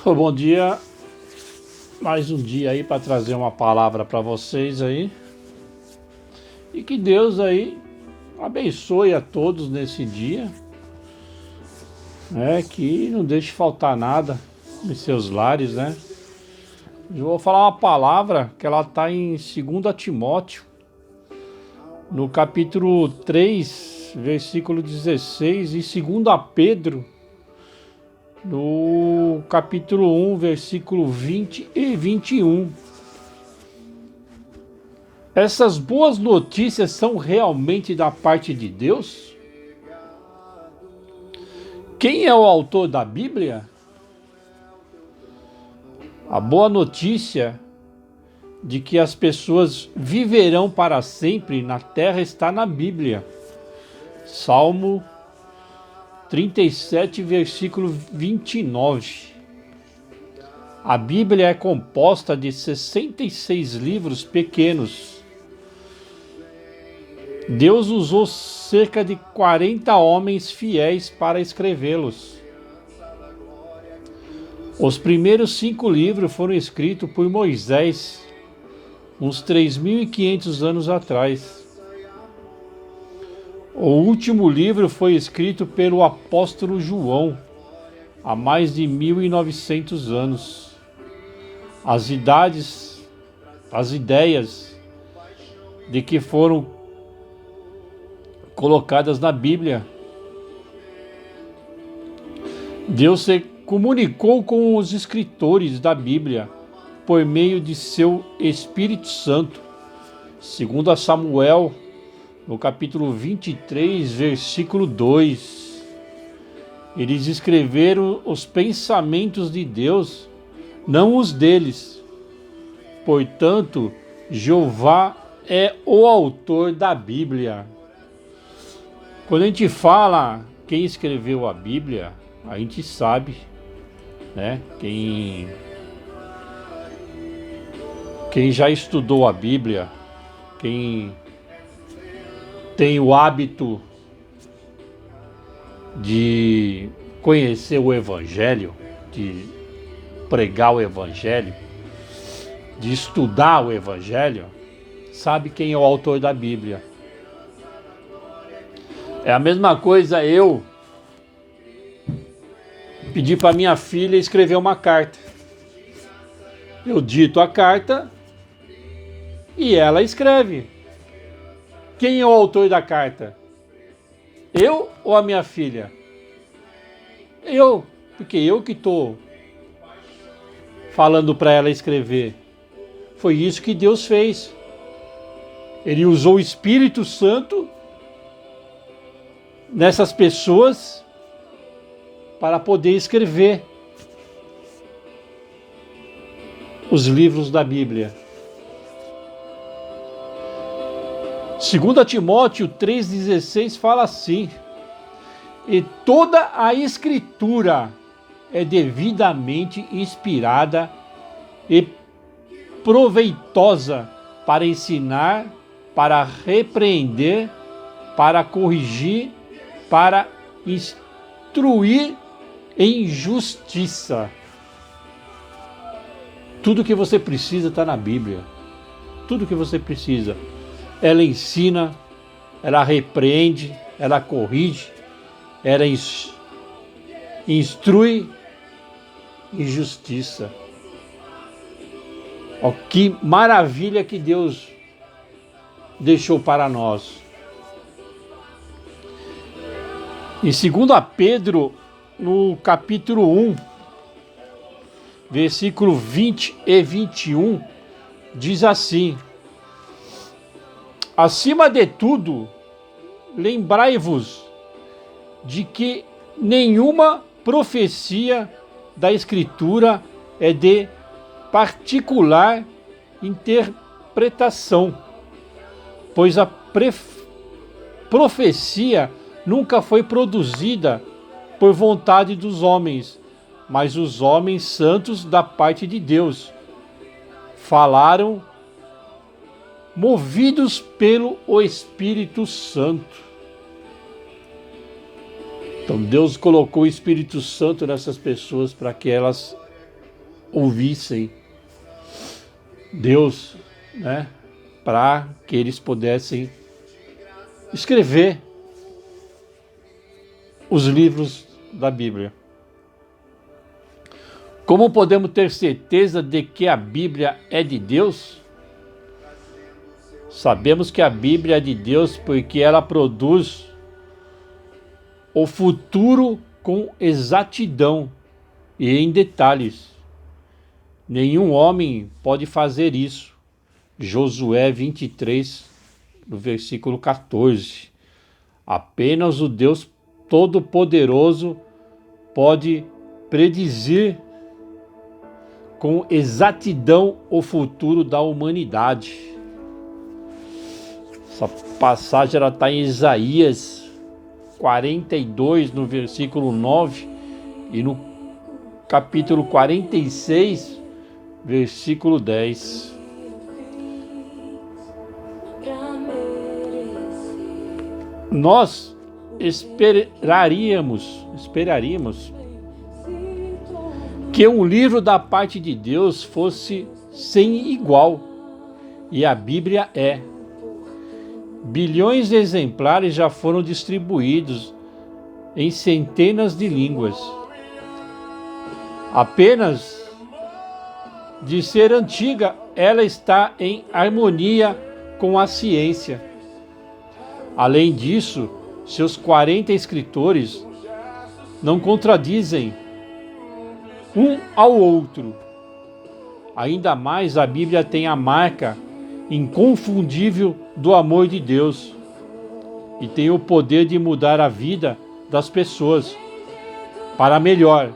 Bom dia, mais um dia aí para trazer uma palavra para vocês aí. E que Deus aí abençoe a todos nesse dia, né? Que não deixe faltar nada em seus lares, né? Eu vou falar uma palavra que ela está em 2 Timóteo, no capítulo 3, versículo 16, e 2 Pedro, no capítulo 1, versículo 20 e 21. Essas boas notícias são realmente da parte de Deus? Quem é o autor da Bíblia? A boa notícia de que as pessoas viverão para sempre na terra está na Bíblia. Salmo 37, versículo 29. A Bíblia é composta de 66 livros pequenos. Deus usou cerca de 40 homens fiéis para escrevê-los. Os primeiros 5 livros foram escritos por Moisés, uns 3.500 anos atrás. O último livro foi escrito pelo apóstolo João, há mais de 1.900 anos. As ideias de que foram colocadas na Bíblia, Deus se comunicou com os escritores da Bíblia por meio de seu Espírito Santo. Segundo Samuel, no capítulo 23, versículo 2, eles escreveram os pensamentos de Deus, não os deles. Portanto, Jeová é o autor da Bíblia. Quando a gente fala quem escreveu a Bíblia, a gente sabe, né? Quem já estudou a Bíblia, quem tem o hábito de conhecer o Evangelho, de pregar o Evangelho, de estudar o Evangelho, sabe quem é o autor da Bíblia. É a mesma coisa eu pedir para minha filha escrever uma carta. Eu dito a carta e ela escreve. Quem é o autor da carta? Eu ou a minha filha? Eu, porque eu que estou falando para ela escrever. Foi isso que Deus fez. Ele usou o Espírito Santo nessas pessoas para poder escrever os livros da Bíblia. 2 Timóteo 3,16 fala assim: e toda a Escritura é devidamente inspirada e proveitosa para ensinar, para repreender, para corrigir, para instruir em justiça. Tudo que você precisa está na Bíblia. Tudo que você precisa. Ela ensina, ela repreende, ela corrige, ela instrui em justiça. Oh, que maravilha que Deus deixou para nós. Em 2 Pedro, no capítulo 1, versículo 20 e 21, diz assim: acima de tudo, lembrai-vos de que nenhuma profecia da Escritura é de particular interpretação, pois a profecia nunca foi produzida por vontade dos homens, mas os homens santos da parte de Deus falaram movidos pelo Espírito Santo. Então Deus colocou o Espírito Santo nessas pessoas para que elas ouvissem Deus, né, para que eles pudessem escrever os livros da Bíblia. Como podemos ter certeza de que a Bíblia é de Deus? Sabemos que a Bíblia é de Deus porque ela produz o futuro com exatidão e em detalhes. Nenhum homem pode fazer isso. Josué 23, no versículo 14. Apenas o Deus Todo-Poderoso pode predizer com exatidão o futuro da humanidade. Essa passagem está em Isaías 42, no versículo 9, e no capítulo 46, versículo 10. Nós esperaríamos que um livro da parte de Deus fosse sem igual, e a Bíblia é. Bilhões de exemplares já foram distribuídos em centenas de línguas. Apenas de ser antiga, ela está em harmonia com a ciência. Além disso, seus 40 escritores não contradizem um ao outro. Ainda mais, a Bíblia tem a marca inconfundível do amor de Deus e tem o poder de mudar a vida das pessoas para melhor.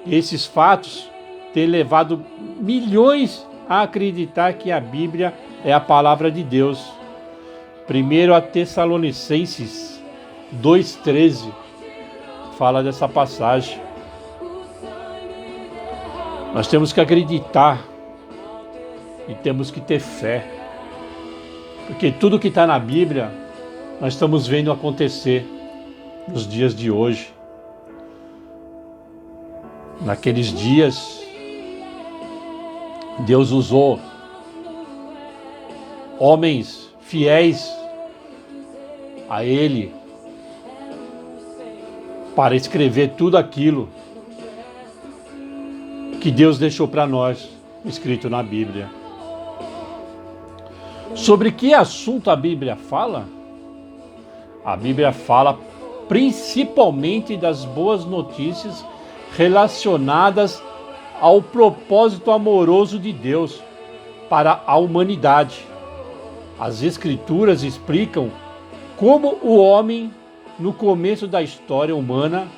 Esses fatos têm levado milhões a acreditar que a Bíblia é a palavra de Deus. 1 Tessalonicenses 2,13 fala dessa passagem. Nós temos que acreditar e temos que ter fé, porque tudo que está na Bíblia nós estamos vendo acontecer nos dias de hoje. Naqueles dias, Deus usou homens fiéis a Ele para escrever tudo aquilo que Deus deixou para nós, escrito na Bíblia. Sobre que assunto a Bíblia fala? A Bíblia fala principalmente das boas notícias relacionadas ao propósito amoroso de Deus para a humanidade. As Escrituras explicam como o homem, no começo da história humana,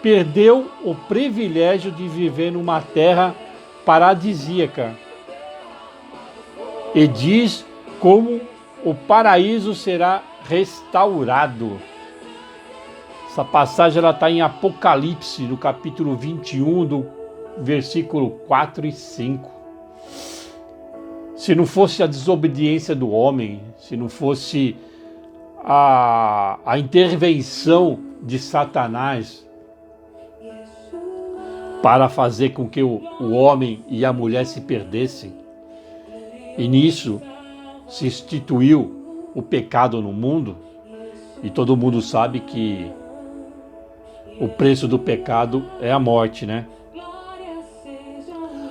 perdeu o privilégio de viver numa terra paradisíaca, e diz como o paraíso será restaurado. Essa passagem está em Apocalipse, no capítulo 21, do versículo 4 e 5. Se não fosse a desobediência do homem, se não fosse a intervenção de Satanás para fazer com que o homem e a mulher se perdessem, e nisso se instituiu o pecado no mundo, e todo mundo sabe que o preço do pecado é a morte, né?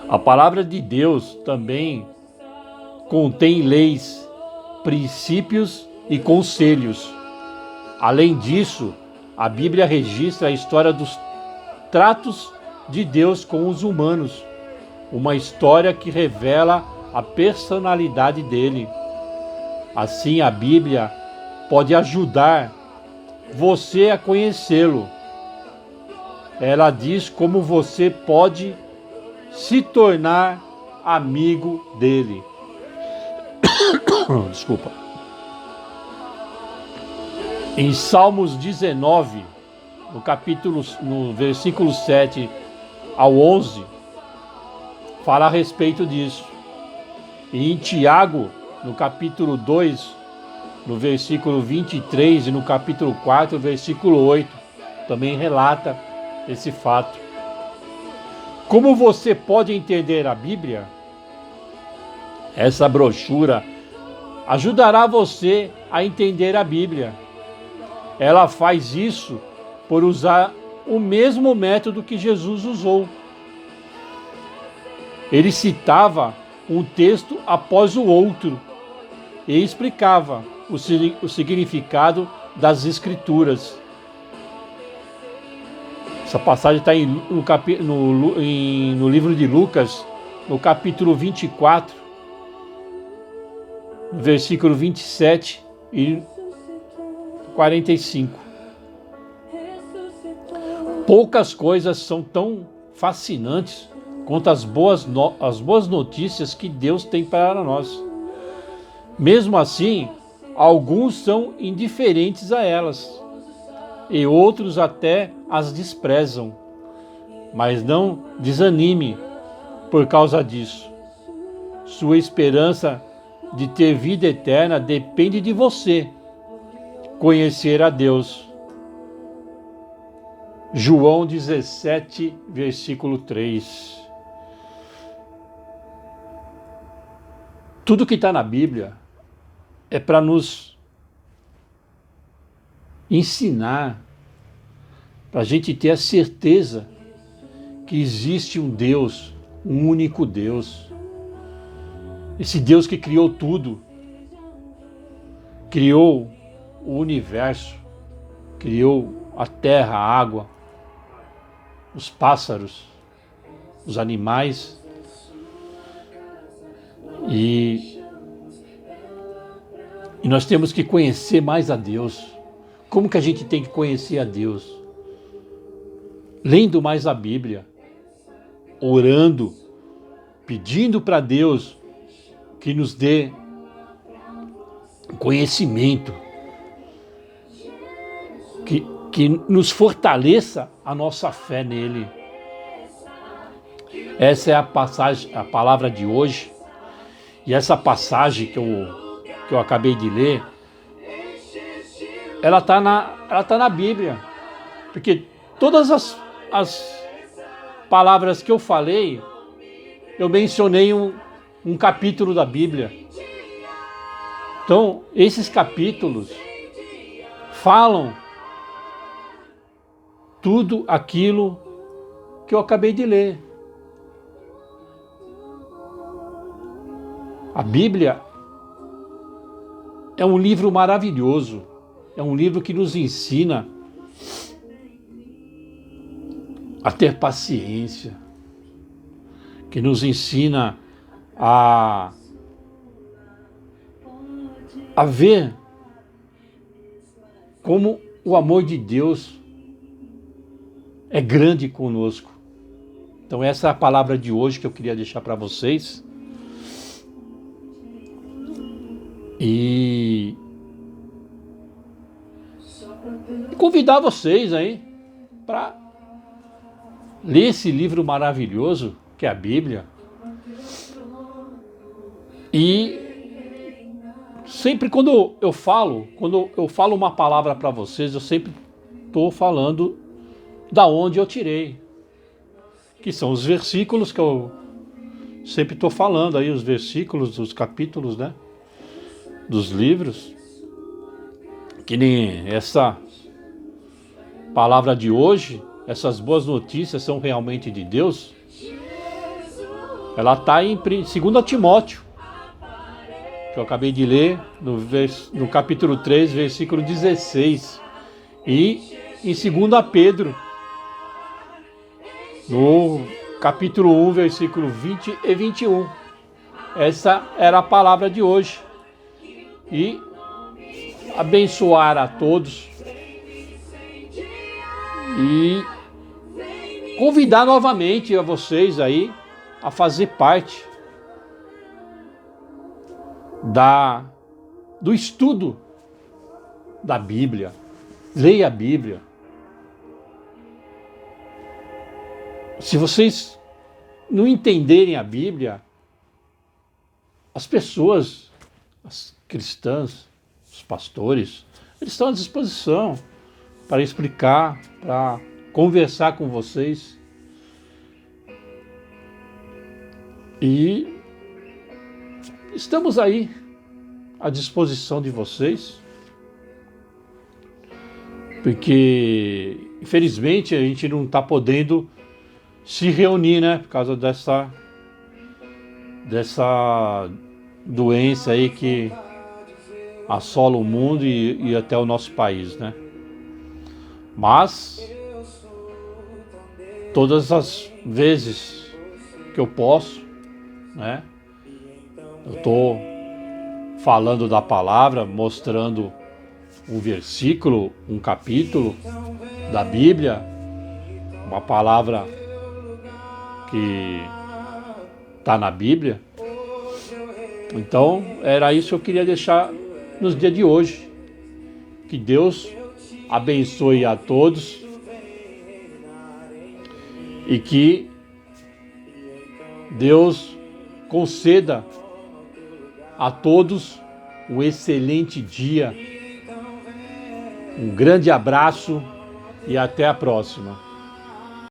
A palavra de Deus também contém leis, princípios e conselhos. Além disso, a Bíblia registra a história dos tratos de Deus com os humanos, uma história que revela a personalidade dele. Assim, a Bíblia pode ajudar você a conhecê-lo. Ela diz como você pode se tornar amigo dele. Desculpa. Em Salmos 19, no versículo 7 ao 11, fala a respeito disso. E em Tiago, no capítulo 2, no versículo 23, e no capítulo 4, versículo 8, também relata esse fato. Como você pode entender a Bíblia? Essa brochura ajudará você a entender a Bíblia. Ela faz isso por usar o mesmo método que Jesus usou. Ele citava um texto após o outro e explicava o significado das Escrituras. Essa passagem está no livro de Lucas, no capítulo 24, versículo 27 e 45. Poucas coisas são tão fascinantes quanto as boas notícias que Deus tem para nós. Mesmo assim, alguns são indiferentes a elas e outros até as desprezam. Mas não desanime por causa disso. Sua esperança de ter vida eterna depende de você conhecer a Deus. João 17, versículo 3. Tudo que está na Bíblia é para nos ensinar, para a gente ter a certeza que existe um Deus, um único Deus. Esse Deus que criou tudo, criou o universo, criou a terra, a água, os pássaros, os animais. E nós temos que conhecer mais a Deus. Como que a gente tem que conhecer a Deus? Lendo mais a Bíblia, orando, pedindo para Deus que nos dê conhecimento, que nos fortaleça a nossa fé nele. Essa é a passagem, a palavra de hoje. E essa passagem que eu acabei de ler, ela tá na Bíblia. Porque todas as palavras que eu falei, eu mencionei um capítulo da Bíblia. Então, esses capítulos falam tudo aquilo que eu acabei de ler. A Bíblia é um livro maravilhoso, é um livro que nos ensina a ter paciência, que nos ensina a ver como o amor de Deus é grande conosco. Então essa é a palavra de hoje que eu queria deixar para vocês. E convidar vocês aí para ler esse livro maravilhoso que é a Bíblia. E sempre quando eu falo uma palavra para vocês, eu sempre estou falando da onde eu tirei, que são os versículos que eu sempre estou falando aí, os versículos, os capítulos, né, dos livros. Que nem essa palavra de hoje, essas boas notícias são realmente de Deus. Ela está em 2 Timóteo, que eu acabei de ler, no capítulo 3, versículo 16. E em 2 Pedro, no capítulo 1, versículo 20 e 21. Essa era a palavra de hoje. E abençoar a todos e convidar novamente a vocês aí a fazer parte do estudo da Bíblia. Leia a Bíblia. Se vocês não entenderem a Bíblia, as pessoas, as cristãs, os pastores, eles estão à disposição para explicar, para conversar com vocês. E estamos aí à disposição de vocês, porque infelizmente a gente não está podendo se reunir, né, por causa dessa doença aí que assola o mundo e até o nosso país, né? Mas todas as vezes que eu posso, né, eu estou falando da palavra, mostrando um versículo, um capítulo da Bíblia, uma palavra que está na Bíblia. Então, era isso que eu queria deixar nos dias de hoje. Que Deus abençoe a todos e que Deus conceda a todos um excelente dia. Um grande abraço e até a próxima.